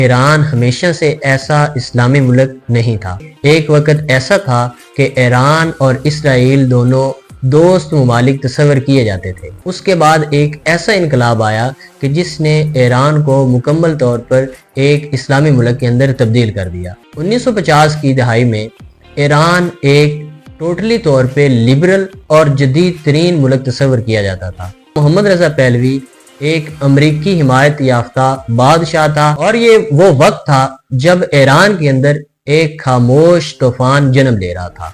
ایران ہمیشہ سے ایسا اسلامی ملک نہیں تھا۔ ایک وقت ایسا تھا کہ ایران اور اسرائیل دونوں دوست ممالک تصور کیے جاتے تھے۔ اس کے بعد ایک ایسا انقلاب آیا کہ جس نے ایران کو مکمل طور پر ایک اسلامی ملک کے اندر تبدیل کر دیا۔ 1950 کی دہائی میں ایران ایک ٹوٹلی طور پہ لبرل اور جدید ترین ملک تصور کیا جاتا تھا۔ محمد رضا پہلوی ایک امریکی حمایت یافتہ بادشاہ تھا اور یہ وہ وقت تھا جب ایران کے اندر ایک خاموش طوفان جنم لے رہا تھا۔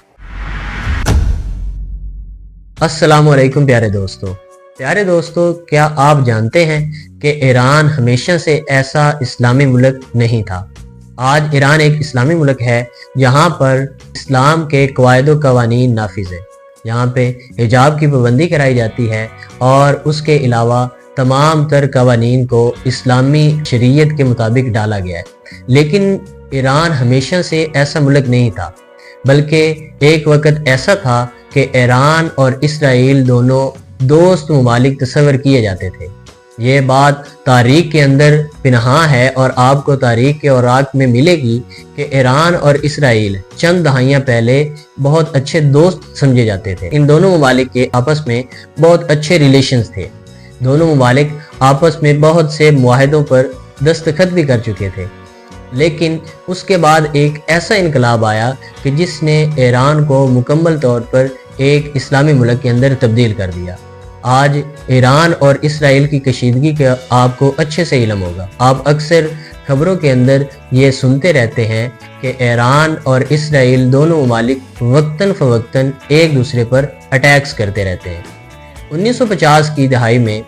السلام علیکم پیارے دوستو، کیا آپ جانتے ہیں کہ ایران ہمیشہ سے ایسا اسلامی ملک نہیں تھا؟ آج ایران ایک اسلامی ملک ہے جہاں پر اسلام کے قواعد و قوانین نافذ ہیں۔ یہاں پہ حجاب کی پابندی کرائی جاتی ہے اور اس کے علاوہ تمام تر قوانین کو اسلامی شریعت کے مطابق ڈالا گیا ہے۔ لیکن ایران ہمیشہ سے ایسا ملک نہیں تھا، بلکہ ایک وقت ایسا تھا کہ ایران اور اسرائیل دونوں دوست ممالک تصور کیے جاتے تھے۔ یہ بات تاریخ کے اندر پنہاں ہے اور آپ کو تاریخ کے اوراق میں ملے گی کہ ایران اور اسرائیل چند دہائیاں پہلے بہت اچھے دوست سمجھے جاتے تھے۔ ان دونوں ممالک کے آپس میں بہت اچھے ریلیشنز تھے۔ دونوں ممالک آپس میں بہت سے معاہدوں پر دستخط بھی کر چکے تھے۔ لیکن اس کے بعد ایک ایسا انقلاب آیا کہ جس نے ایران کو مکمل طور پر ایک اسلامی ملک کے اندر تبدیل کر دیا۔ آج ایران اور اسرائیل کی کشیدگی کا آپ کو اچھے سے علم ہوگا۔ آپ اکثر خبروں کے اندر یہ سنتے رہتے ہیں کہ ایران اور اسرائیل دونوں ممالک وقتاً فوقتاً ایک دوسرے پر اٹیکس کرتے رہتے ہیں۔ 1950 کی دہائی میں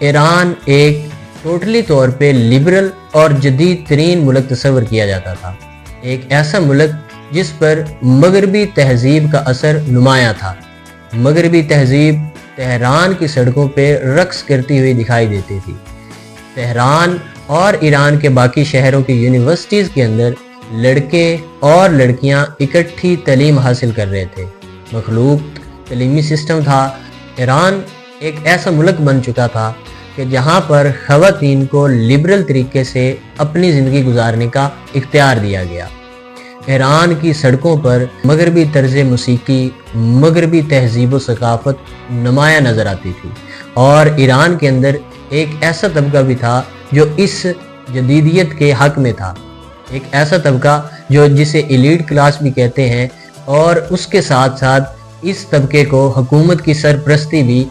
ایران ایک ٹوٹلی طور پہ لبرل اور جدید ترین ملک تصور کیا جاتا تھا۔ ایک ایسا ملک جس پر مغربی تہذیب کا اثر نمایاں تھا۔ مغربی تہذیب تہران کی سڑکوں پہ رقص کرتی ہوئی دکھائی دیتی تھی۔ تہران اور ایران کے باقی شہروں کی یونیورسٹیز کے اندر لڑکے اور لڑکیاں اکٹھی تعلیم حاصل کر رہے تھے۔ مخلوق تعلیمی سسٹم تھا۔ ایران ایک ایسا ملک بن چکا تھا کہ جہاں پر خواتین کو لبرل طریقے سے اپنی زندگی گزارنے کا اختیار دیا گیا۔ ایران کی سڑکوں پر مغربی طرز موسیقی، مغربی تہذیب و ثقافت نمایاں نظر آتی تھی، اور ایران کے اندر ایک ایسا طبقہ بھی تھا جو اس جدیدیت کے حق میں تھا۔ ایک ایسا طبقہ جو جسے ایلیٹ کلاس بھی کہتے ہیں، اور اس کے ساتھ ساتھ اس طبقے کو حکومت کی سرپرستی بھی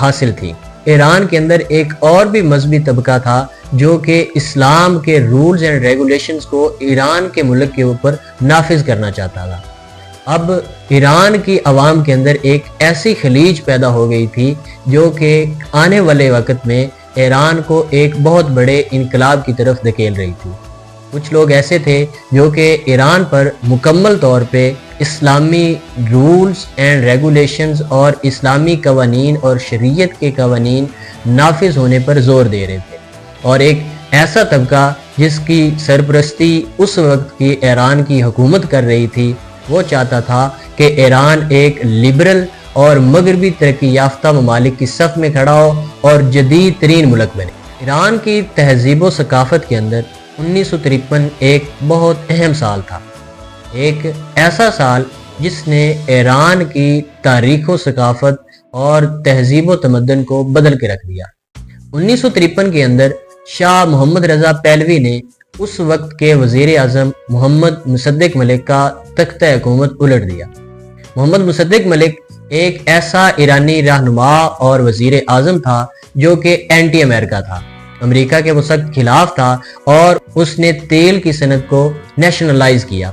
حاصل تھی۔ ایران کے اندر ایک اور بھی مذہبی طبقہ تھا جو کہ اسلام کے رولز اینڈ ریگولیشنز کو ایران کے ملک کے اوپر نافذ کرنا چاہتا تھا۔ اب ایران کی عوام کے اندر ایک ایسی خلیج پیدا ہو گئی تھی جو کہ آنے والے وقت میں ایران کو ایک بہت بڑے انقلاب کی طرف دھکیل رہی تھی۔ کچھ لوگ ایسے تھے جو کہ ایران پر مکمل طور پہ اسلامی رولز اینڈ ریگولیشنز اور اسلامی قوانین اور شریعت کے قوانین نافذ ہونے پر زور دے رہے تھے، اور ایک ایسا طبقہ جس کی سرپرستی اس وقت کی ایران کی حکومت کر رہی تھی، وہ چاہتا تھا کہ ایران ایک لبرل اور مغربی ترقی یافتہ ممالک کی صف میں کھڑا ہو اور جدید ترین ملک بنے۔ ایران کی تہذیب و ثقافت کے اندر 1953 ایک بہت اہم سال تھا، ایک ایسا سال جس نے ایران کی تاریخ و ثقافت اور تہذیب و تمدن کو بدل کے رکھ دیا۔ 1953 کے اندر شاہ محمد رضا پہلوی نے اس وقت کے وزیر اعظم محمد مصدق ملک کا تختہ حکومت الٹ دیا۔ محمد مصدق ملک ایک ایسا ایرانی رہنما اور وزیر اعظم تھا جو کہ اینٹی امریکہ تھا، امریکہ کے وہ سخت خلاف تھا، اور اس نے تیل کی صنعت کو نیشنلائز کیا۔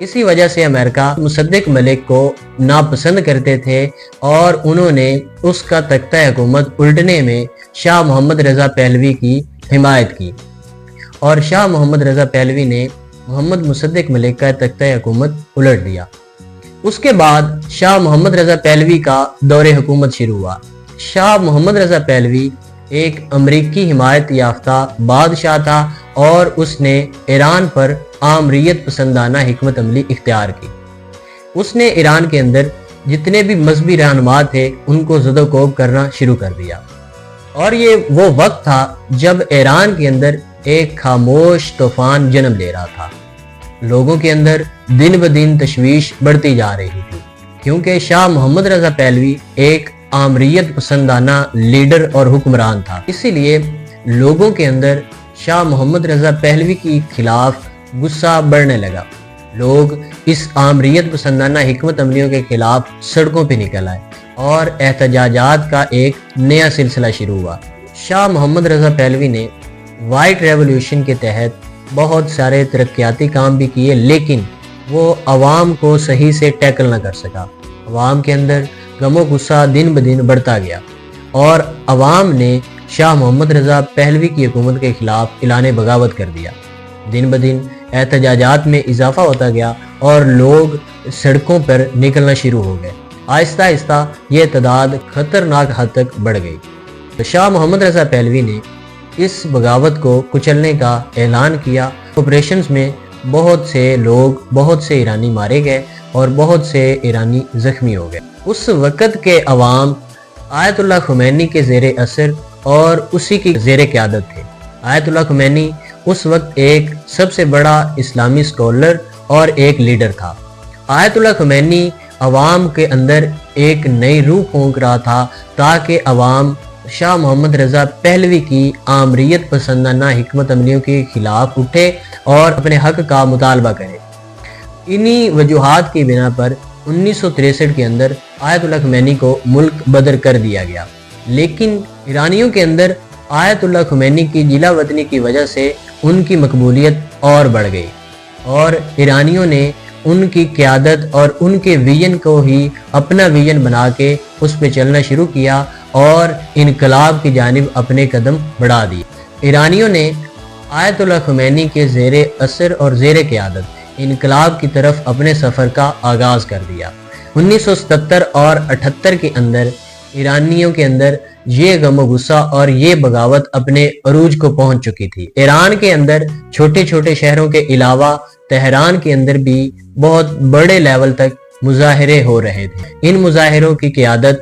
اسی وجہ سے امریکہ مصدق ملک کو ناپسند کرتے تھے اور انہوں نے اس کا تختہ حکومت الٹنے میں شاہ محمد رضا پہلوی کی حمایت کی، اور شاہ محمد رضا پہلوی نے محمد مصدق ملک کا تختہ حکومت الٹ دیا۔ اس کے بعد شاہ محمد رضا پہلوی کا دور حکومت شروع ہوا۔ شاہ محمد رضا پہلوی ایک امریکی حمایت یافتہ بادشاہ تھا، اور اس نے ایران پر آمریت پسندانہ حکمت عملی اختیار کی۔ اس نے ایران کے اندر جتنے بھی مذہبی رہنما تھے ان کو زد و کوب کرنا شروع کر دیا، اور یہ وہ وقت تھا جب ایران کے اندر ایک خاموش طوفان جنم لے رہا تھا۔ لوگوں کے اندر دن بدن تشویش بڑھتی جا رہی تھی، کیونکہ شاہ محمد رضا پہلوی ایک آمریت پسندانہ لیڈر اور حکمران تھا۔ اسی لیے لوگوں کے اندر شاہ محمد رضا پہلوی کے خلاف غصہ بڑھنے لگا۔ لوگ اس آمریت پسندانہ حکمت عملیوں کے خلاف سڑکوں پہ نکل آئے اور احتجاجات کا ایک نیا سلسلہ شروع ہوا۔ شاہ محمد رضا پہلوی نے وائٹ ریولوشن کے تحت بہت سارے ترقیاتی کام بھی کیے، لیکن وہ عوام کو صحیح سے ٹیکل نہ کر سکا۔ عوام کے اندر غم و غصہ دن بدن بڑھتا گیا اور عوام نے شاہ محمد رضا پہلوی کی حکومت کے خلاف اعلان بغاوت کر دیا۔ دن بدن احتجاجات میں اضافہ ہوتا گیا اور لوگ سڑکوں پر نکلنا شروع ہو گئے۔ آہستہ آہستہ یہ تعداد خطرناک حد تک بڑھ گئی۔ شاہ محمد رضا پہلوی نے اس بغاوت کو کچلنے کا اعلان کیا۔ آپریشنز میں بہت سے لوگ، بہت سے ایرانی مارے گئے اور بہت سے ایرانی زخمی ہو گئے۔ اس وقت کے عوام آیت اللہ خمینی کے زیر اثر اور اسی کی زیر قیادت تھے۔ آیت اللہ خمینی اس وقت ایک سب سے بڑا اسلامی اسکالر اور ایک لیڈر تھا۔ آیت اللہ خمینی عوام کے اندر ایک نئی روح پھونک رہا تھا تاکہ عوام شاہ محمد رضا پہلوی کی آمریت پسندانہ حکمت عملیوں کے خلاف اٹھے اور اپنے حق کا مطالبہ کرے۔ انہی وجوہات کی بنا پر 1963 کے اندر آیت اللہ خمینی کو ملک بدر کر دیا گیا، لیکن ایرانیوں کے اندر آیت اللہ خمینی کی جلا وطنی کی وجہ سے ان کی مقبولیت اور بڑھ گئی اور ایرانیوں نے ان کی قیادت اور ان کے ویژن کو ہی اپنا ویژن بنا کے اس پہ چلنا شروع کیا اور انقلاب کی جانب اپنے قدم بڑھا دیے۔ ایرانیوں نے آیت اللہ خمینی کے زیر اثر اور زیر قیادت انقلاب کی طرف اپنے سفر کا آغاز کر دیا۔ 1977 اور 78 کے اندر ایرانیوں کے اندر یہ غم و غصہ اور یہ بغاوت اپنے عروج کو پہنچ چکی تھی۔ ایران کے اندر چھوٹے چھوٹے شہروں کے علاوہ تہران کے اندر بھی بہت بڑے لیول تک مظاہرے ہو رہے تھے۔ ان مظاہروں کی قیادت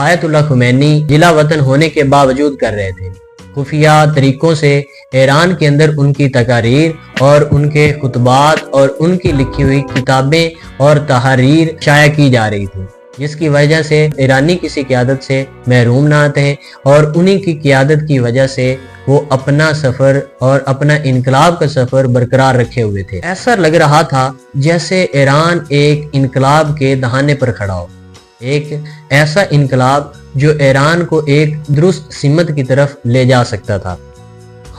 آیت اللہ خمینی جلا وطن ہونے کے باوجود کر رہے تھے۔ خفیہ طریقوں سے ایران کے اندر ان کی تقاریر اور ان کے خطبات اور ان کی لکھی ہوئی کتابیں اور تحریر شائع کی جا رہی تھی، جس کی وجہ سے ایرانی کسی قیادت سے محروم نہ تھے اور انہی کی قیادت کی وجہ سے وہ اپنا سفر اور اپنا انقلاب کا سفر برقرار رکھے ہوئے تھے۔ ایسا لگ رہا تھا جیسے ایران ایک انقلاب کے دہانے پر کھڑا ہو، ایک ایسا انقلاب جو ایران کو ایک درست سمت کی طرف لے جا سکتا تھا۔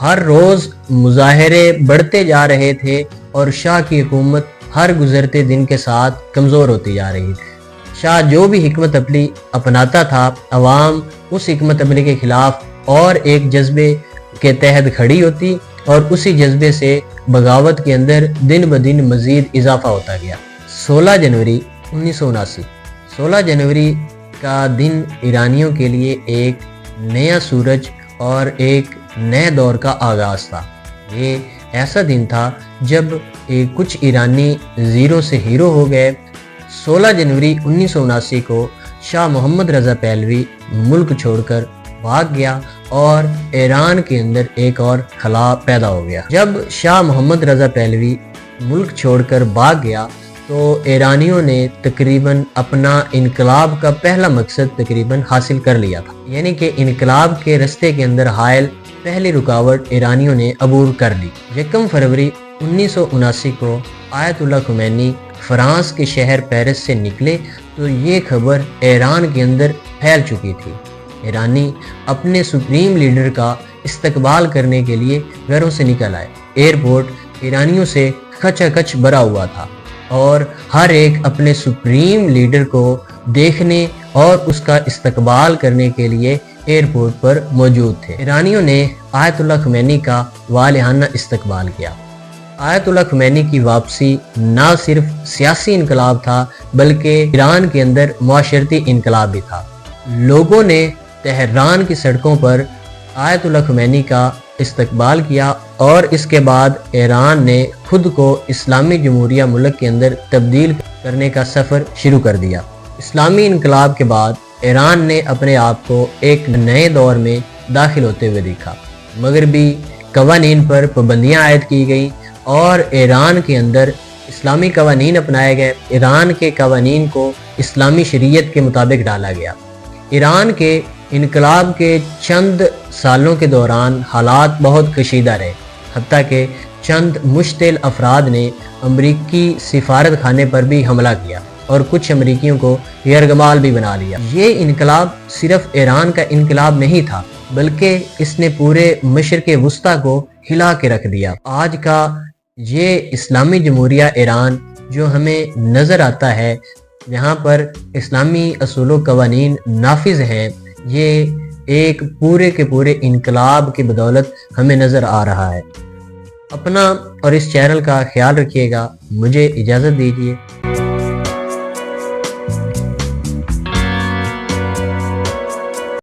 ہر روز مظاہرے بڑھتے جا رہے تھے اور شاہ کی حکومت ہر گزرتے دن کے ساتھ کمزور ہوتی جا رہی تھی۔ شاہ جو بھی حکمت عملی اپناتا تھا، عوام اس حکمت عملی کے خلاف اور ایک جذبے کے تحت کھڑی ہوتی اور اسی جذبے سے بغاوت کے اندر دن بدن مزید اضافہ ہوتا گیا۔ 16 جنوری 1979 16 جنوری کا دن ایرانیوں کے لیے ایک نیا سورج اور ایک نئے دور کا آغاز تھا۔ یہ ایسا دن تھا جب کچھ ایرانی زیرو سے ہیرو ہو گئے۔ 16 جنوری 1979 کو شاہ محمد رضا پہلوی ملک چھوڑ کر بھاگ گیا اور ایران کے اندر ایک اور خلا پیدا ہو گیا۔ جب شاہ محمد رضا پہلوی ملک چھوڑ کر بھاگ گیا تو ایرانیوں نے تقریباً اپنا انقلاب کا پہلا مقصد تقریباً حاصل کر لیا تھا، یعنی کہ انقلاب کے رستے کے اندر حائل پہلی رکاوٹ ایرانیوں نے عبور کر لی۔ 1 فروری 1979 کو آیت اللہ خمینی فرانس کے شہر پیرس سے نکلے تو یہ خبر ایران کے اندر پھیل چکی تھی۔ ایرانی اپنے سپریم لیڈر کا استقبال کرنے کے لیے گھروں سے نکل آئے۔ ایئرپورٹ ایرانیوں سے کھچا کھچ بھرا ہوا تھا اور ہر ایک اپنے سپریم لیڈر کو دیکھنے اور اس کا استقبال کرنے کے لیے ایئرپورٹ پر موجود تھے۔ ایرانیوں نے آیت اللہ خمینی کا والہانہ استقبال کیا۔ آیت اللہ خمینی کی واپسی نہ صرف سیاسی انقلاب تھا بلکہ ایران کے اندر معاشرتی انقلاب بھی تھا۔ لوگوں نے تہران کی سڑکوں پر آیت اللہ خمینی کا استقبال کیا اور اس کے بعد ایران نے خود کو اسلامی جمہوریہ ملک کے اندر تبدیل کرنے کا سفر شروع کر دیا۔ اسلامی انقلاب کے بعد ایران نے اپنے آپ کو ایک نئے دور میں داخل ہوتے ہوئے دیکھا۔ مغربی قوانین پر پابندیاں عائد کی گئیں اور ایران کے اندر اسلامی قوانین اپنائے گئے۔ ایران کے قوانین کو اسلامی شریعت کے مطابق ڈالا گیا۔ ایران کے انقلاب کے چند سالوں کے دوران حالات بہت کشیدہ رہے، حتیٰ کہ چند مشتعل افراد نے امریکی سفارت خانے پر بھی حملہ کیا اور کچھ امریکیوں کو یرغمال بھی بنا لیا۔ یہ انقلاب صرف ایران کا انقلاب نہیں تھا، بلکہ اس نے پورے مشرق وسطیٰ کو ہلا کے رکھ دیا۔ آج کا یہ اسلامی جمہوریہ ایران جو ہمیں نظر آتا ہے، جہاں پر اسلامی اصول و قوانین نافذ ہیں، یہ ایک پورے کے پورے انقلاب کی بدولت ہمیں نظر آ رہا ہے۔ اپنا اور اس چینل کا خیال رکھیے گا۔ مجھے اجازت دیجیے۔